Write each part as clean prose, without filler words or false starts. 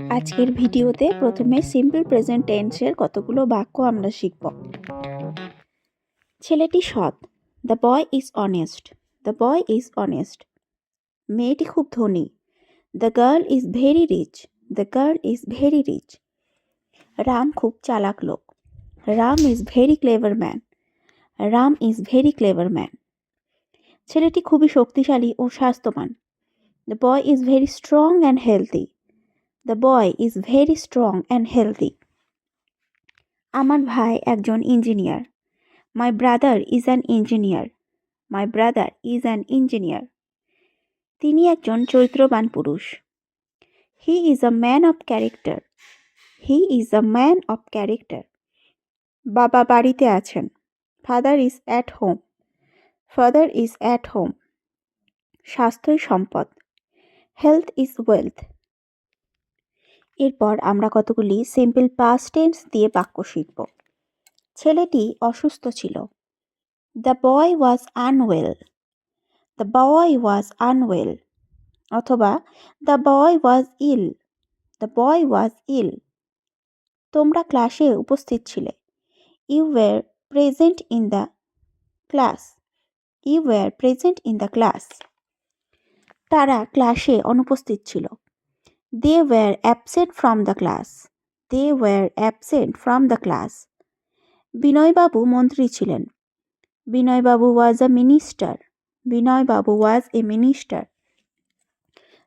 আজকের ভিডিওতে প্রথমে সিম্পল প্রেজেন্ট টেন্সের কতগুলো বাক্য আমরা শিখব। ছেলেটি সৎ, the boy is honest, the boy is honest. মেয়েটি খুব ধনী, the girl is very rich, the girl is very rich. Ram খুব চালাক লোক, Ram is very clever man, Ram is very clever man. ছেলেটি খুবই শক্তিশালী ও স্বাস্থ্যবান, the boy is very strong and healthy, the boy is very strong and healthy. আমার ভাই একজন engineer, my brother is an engineer, my brother is an engineer. তিনি একজন চরিত্রবান পুরুষ, he is a man of character, he is a man of character. বাবা বাড়িতে আছেন, father is at home, father is at home. স্বাস্থ্যই সম্পদ, health is wealth. এরপর আমরা কতগুলি সিম্পল পাস্ট টেন্স দিয়ে বাক্য শিখব। ছেলেটি অসুস্থ ছিল, the boy was unwell, the boy was unwell. অথবা the boy was ill, the boy was ill. তোমরা ক্লাসে উপস্থিত ছিলে, you were present in the class, you were present in the class. তারা ক্লাসে অনুপস্থিত ছিল, they were absent from the class, they were absent from the class. বিনয়বাবু মন্ত্রী ছিলেন, বিনয়বাবু ওয়াজ আ মিনিস্টার, বিনয়বাবু ওয়াজ এ মিনিস্টার।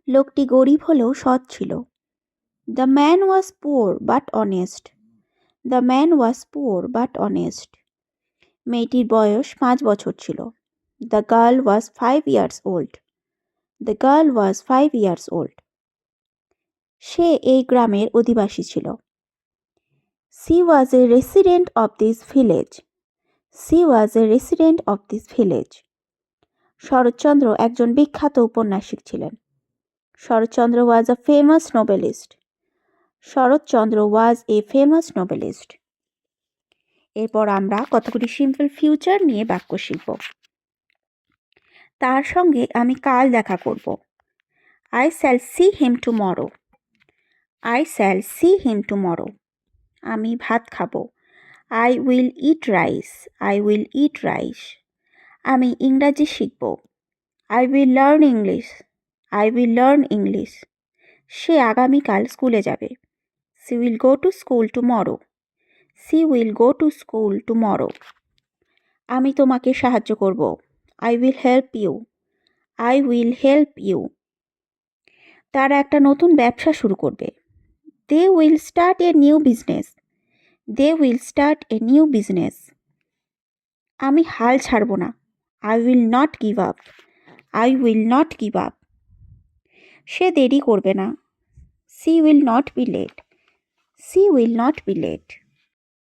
লোকটি গরিব হলেও সৎ ছিল, the man was poor but honest, the man was poor but honest. মেয়েটির বয়স 5 বছর ছিল, the girl was 5 years old, the girl was 5 years old. সে এই গ্রামের অধিবাসী ছিল, she was a resident of this village, she was a resident of this village. Saratchandra একজন বিখ্যাত উপন্যাসিক ছিলেন, Saratchandra was a famous novelist, Saratchandra was a famous novelist. এরপর আমরা কতগুলি সিম্পল ফিউচার নিয়ে বাক্য শিখব। তার সঙ্গে আমি কাল দেখা করব, I shall see him tomorrow, I shall see him tomorrow. আমি ভাত খাবো, I will eat rice, I will eat rice. আমি ইংরাজি শিখব, I will learn English, I will learn English. সে আগামীকাল স্কুলে যাবে, she will go to school tomorrow, she will go to school tomorrow. আমি তোমাকে সাহায্য করব, I will help you, I will help you. তারা একটা নতুন ব্যবসা শুরু করবে, দে will start a new business, they will start a new business. আমি হাল ছাড়ব না, I will not give up, I will not give up. সে দেরি করবে না, she will not be late, she will not be late.